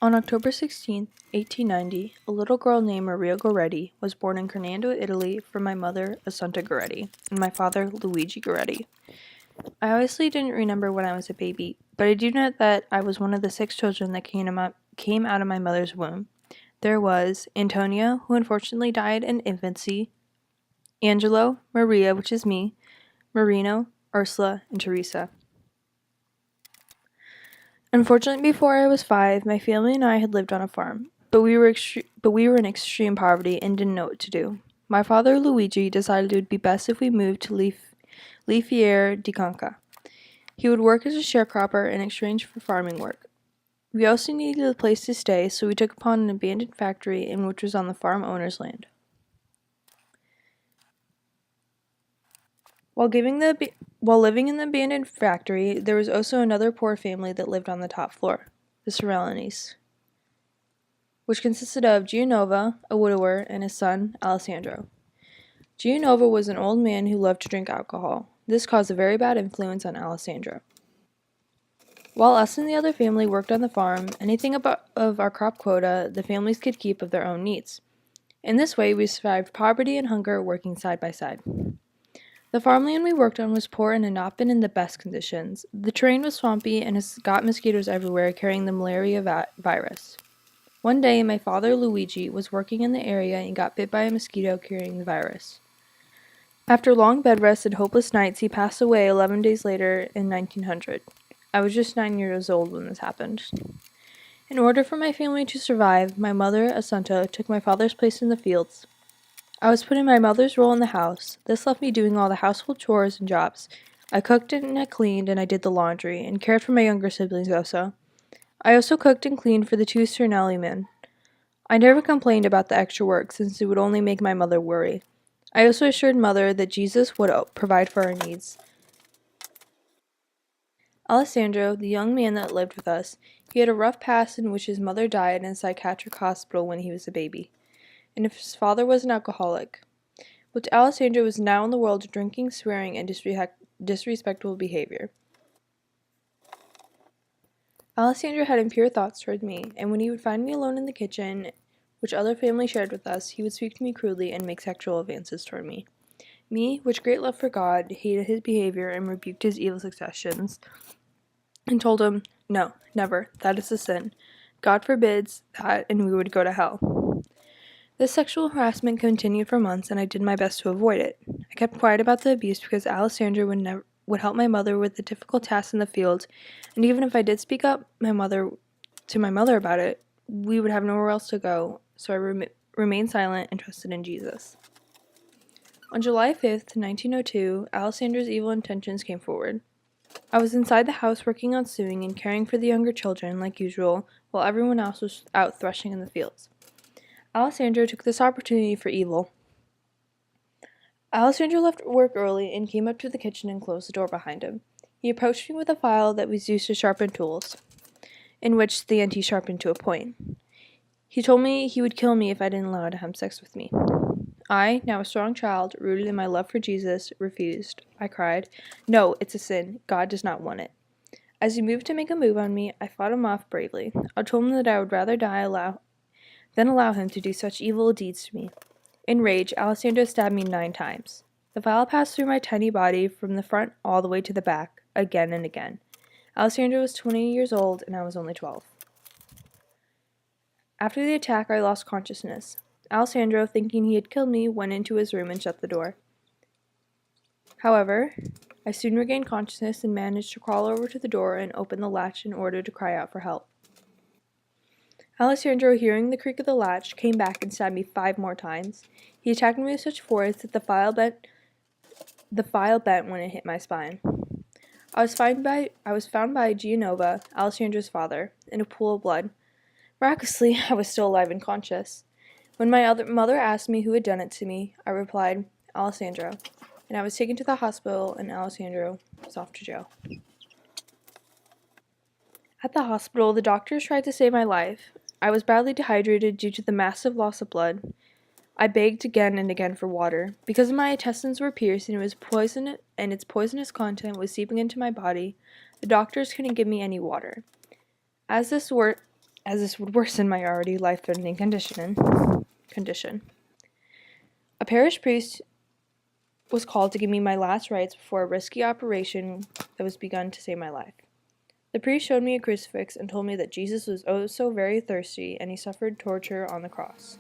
On October 16, 1890, a little girl named Maria Goretti was born in Hernando, Italy, from my mother, Assunta Goretti, and my father, Luigi Goretti. I obviously didn't remember when I was a baby, but I do know that I was one of the 6 children that came out of my mother's womb. There was Antonio, who unfortunately died in infancy, Angelo, Maria, which is me, Marino, Ursula, and Teresa. Unfortunately, before I was 5, my family and I had lived on a farm, but we were in extreme poverty and didn't know what to do. My father, Luigi, decided it would be best if we moved to Lifiere di Conca. He would work as a sharecropper in exchange for farming work. We also needed a place to stay, so we took upon an abandoned factory in which was on the farm owner's land. While living in the abandoned factory, there was also another poor family that lived on the top floor, the Sorellinis, which consisted of Gianova, a widower, and his son, Alessandro. Gianova was an old man who loved to drink alcohol. This caused a very bad influence on Alessandro. While us and the other family worked on the farm, anything of our crop quota the families could keep of their own needs. In this way, we survived poverty and hunger working side by side. The farmland we worked on was poor and had not been in the best conditions. The terrain was swampy and has got mosquitoes everywhere carrying the malaria virus. One day, my father, Luigi, was working in the area and got bit by a mosquito carrying the virus. After long bed rests and hopeless nights, he passed away 11 days later in 1900. I was just 9 years old when this happened. In order for my family to survive, my mother, Assunta, took my father's place in the fields. I was put in my mother's role in the house. This left me doing all the household chores and jobs. I cooked and I cleaned and I did the laundry and cared for my younger siblings also. I also cooked and cleaned for the 2 Cernelli men. I never complained about the extra work since it would only make my mother worry. I also assured Mother that Jesus would provide for our needs. Alessandro, the young man that lived with us, he had a rough past in which his mother died in a psychiatric hospital when he was a baby, and his father was an alcoholic. But Alessandro was now in the world of drinking, swearing, and disrespectful behavior. Alessandro had impure thoughts toward me, and when he would find me alone in the kitchen, which other family shared with us, he would speak to me crudely and make sexual advances toward me. Me, with great love for God, hated his behavior and rebuked his evil suggestions, and told him, "No, never, that is a sin. God forbids that, and we would go to hell." This sexual harassment continued for months, and I did my best to avoid it. I kept quiet about the abuse because Alessandro would help my mother with the difficult tasks in the field, and even if I did speak up to my mother about it, we would have nowhere else to go, so I remained silent and trusted in Jesus. On July 5th, 1902, Alessandro's evil intentions came forward. I was inside the house working on sewing and caring for the younger children, like usual, while everyone else was out threshing in the fields. Alessandro took this opportunity for evil. Alessandro left work early and came up to the kitchen and closed the door behind him. He approached me with a file that was used to sharpen tools, in which the end he sharpened to a point. He told me he would kill me if I didn't allow him to have sex with me. I, now a strong child, rooted in my love for Jesus, refused. I cried, "No, it's a sin. God does not want it." As he moved to make a move on me, I fought him off bravely. I told him that I would rather die than allow him to do such evil deeds to me. In rage, Alessandro stabbed me 9 times. The file passed through my tiny body from the front all the way to the back, again and again. Alessandro was 20 years old, and I was only 12. After the attack, I lost consciousness. Alessandro, thinking he had killed me, went into his room and shut the door. However, I soon regained consciousness and managed to crawl over to the door and open the latch in order to cry out for help. Alessandro, hearing the creak of the latch, came back and stabbed me 5 more times. He attacked me with such force that the file bent when it hit my spine. I was found by Gianova, Alessandro's father, in a pool of blood. Miraculously, I was still alive and conscious. When my mother asked me who had done it to me, I replied, "Alessandro," and I was taken to the hospital, and Alessandro was off to jail. At the hospital, the doctors tried to save my life. I was badly dehydrated due to the massive loss of blood. I begged again and again for water. Because my intestines were pierced and its poisonous content was seeping into my body, the doctors couldn't give me any water. As this as this would worsen my already life-threatening condition. A parish priest was called to give me my last rites before a risky operation that was begun to save my life. The priest showed me a crucifix and told me that Jesus was oh so very thirsty and he suffered torture on the cross.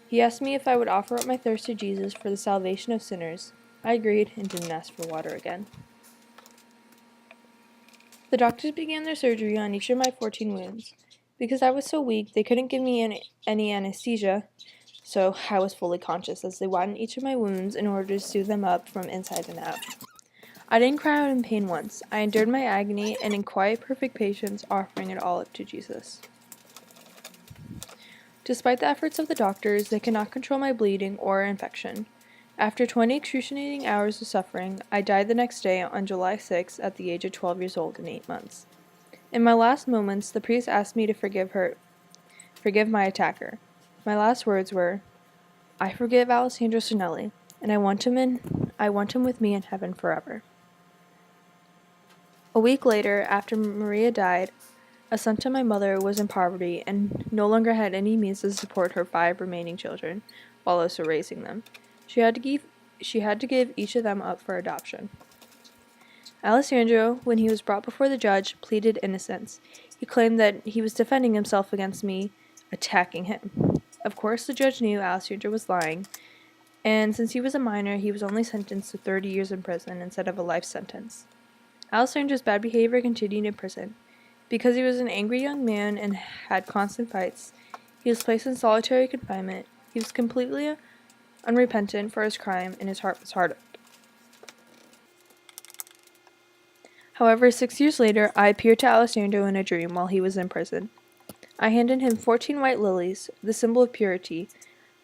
He asked me if I would offer up my thirst to Jesus for the salvation of sinners. I agreed and didn't ask for water again. The doctors began their surgery on each of my 14 wounds. Because I was so weak, they couldn't give me any anesthesia, so I was fully conscious as they widened each of my wounds in order to soothe them up from inside and out. I didn't cry out in pain once. I endured my agony and in quiet, perfect patience, offering it all up to Jesus. Despite the efforts of the doctors, they could not control my bleeding or infection. After 20 excruciating hours of suffering, I died the next day on July 6 at the age of 12 years old and 8 months. In my last moments, the priest asked me to forgive my attacker. My last words were, "I forgive Alessandro Sinelli, and I want him with me in heaven forever." A week later, after Maria died, Assunta, my mother, was in poverty and no longer had any means to support her 5 remaining children, while also raising them. She had to give each of them up for adoption. Alessandro, when he was brought before the judge, pleaded innocence. He claimed that he was defending himself against me attacking him. Of course, the judge knew Alessandro was lying, and since he was a minor, he was only sentenced to 30 years in prison instead of a life sentence. Alessandro's bad behavior continued in prison. Because he was an angry young man and had constant fights, he was placed in solitary confinement. He was completely unrepentant for his crime, and his heart was hardened. However, 6 years later, I appeared to Alessandro in a dream while he was in prison. I handed him 14 white lilies, the symbol of purity.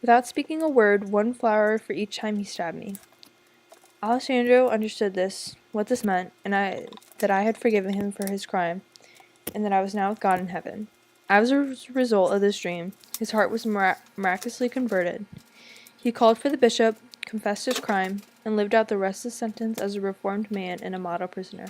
Without speaking a word, 1 flower for each time he stabbed me. Alessandro understood what this meant, and that I had forgiven him for his crime, and that I was now with God in heaven. As a result of this dream, his heart was miraculously converted. He called for the bishop, confessed his crime, and lived out the rest of his sentence as a reformed man and a model prisoner.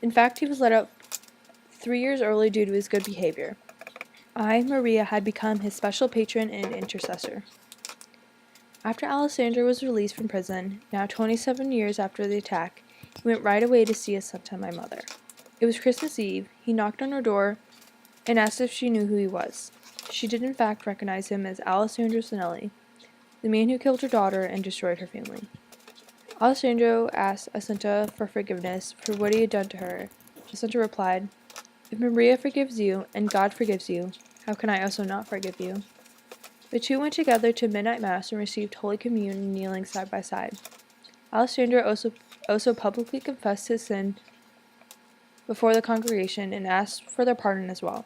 In fact, he was let out 3 years early due to his good behavior. I, Maria, had become his special patron and intercessor. After Alessandro was released from prison, now 27 years after the attack, he went right away to see Assunta, my mother. It was Christmas Eve. He knocked on her door and asked if she knew who he was. She did in fact recognize him as Alessandro Sinelli, the man who killed her daughter and destroyed her family. Alessandro asked Assunta for forgiveness for what he had done to her. Assunta replied, "If Maria forgives you, and God forgives you, how can I also not forgive you?" The two went together to midnight mass and received Holy Communion kneeling side by side. Alessandro also publicly confessed his sin before the congregation and asked for their pardon as well.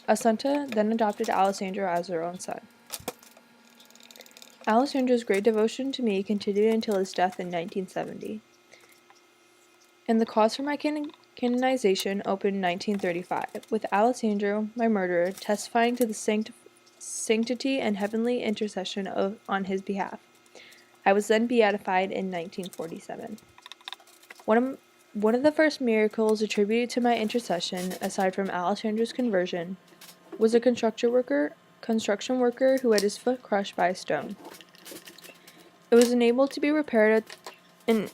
Assunta then adopted Alessandro as her own son. Alessandro's great devotion to me continued until his death in 1970, and the cause for my canonization opened in 1935, with Alessandro, my murderer, testifying to the sanctity and heavenly intercession on his behalf. I was then beatified in 1947. One of the first miracles attributed to my intercession, aside from Alessandro's conversion, was a construction worker who had his foot crushed by a stone. It was unable to be repaired and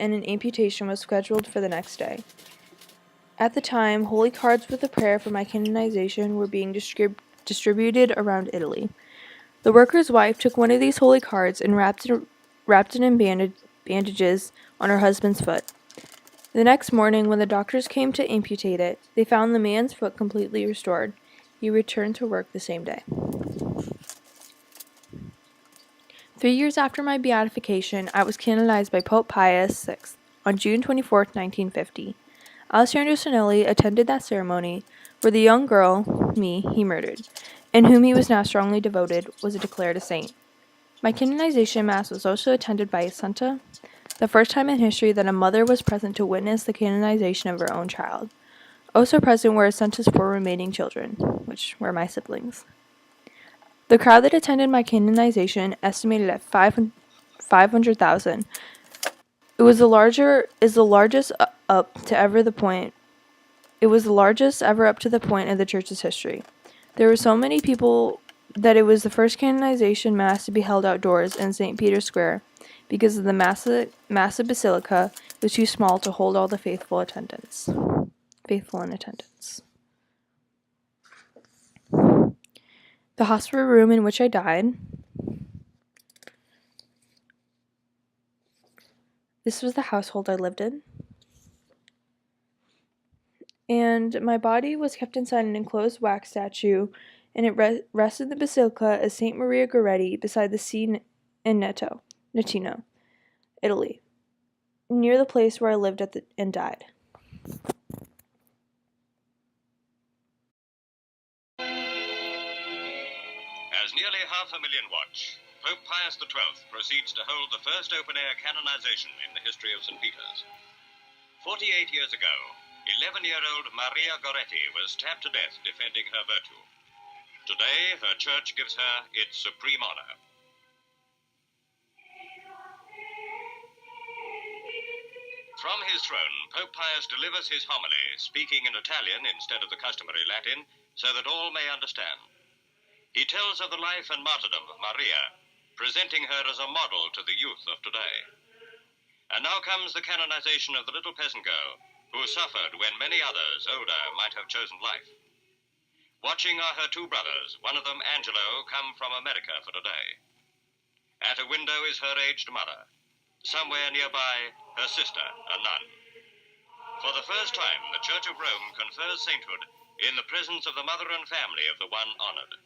an amputation was scheduled for the next day. At the time, holy cards with a prayer for my canonization were being distributed around Italy. The worker's wife took one of these holy cards and wrapped it in bandages on her husband's foot. The next morning, when the doctors came to amputate it, they found the man's foot completely restored. He returned to work the same day. 3 years after my beatification, I was canonized by Pope Pius VI on June 24, 1950. Alessandro Sinelli attended that ceremony where the young girl, he murdered, and whom he was now strongly devoted, was declared a saint. My canonization mass was also attended by Assunta, the first time in history that a mother was present to witness the canonization of her own child. Also present were Assunta's 4 remaining children, which were my siblings. The crowd that attended my canonization estimated at 500,000. It was the largest up to ever the point. It was the largest ever up to the point in the church's history. There were so many people that it was the first canonization mass to be held outdoors in St. Peter's Square because of the massive basilica was too small to hold all the faithful in attendance. The hospital room in which I died. This was the household I lived in. And my body was kept inside an enclosed wax statue, and it rested in the basilica as St. Maria Goretti beside the sea in Nettino, Italy, near the place where I lived and died. As nearly 500,000 watch, Pope Pius XII proceeds to hold the first open-air canonization in the history of St. Peter's. 48 years ago, 11-year-old Maria Goretti was stabbed to death defending her virtue. Today, her church gives her its supreme honor. From his throne, Pope Pius delivers his homily, speaking in Italian instead of the customary Latin, so that all may understand. He tells of the life and martyrdom of Maria, presenting her as a model to the youth of today. And now comes the canonization of the little peasant girl, who suffered when many others, older, might have chosen life. Watching are her two brothers, one of them, Angelo, come from America for today. At a window is her aged mother. Somewhere nearby, her sister, a nun. For the first time, the Church of Rome confers sainthood in the presence of the mother and family of the one honored.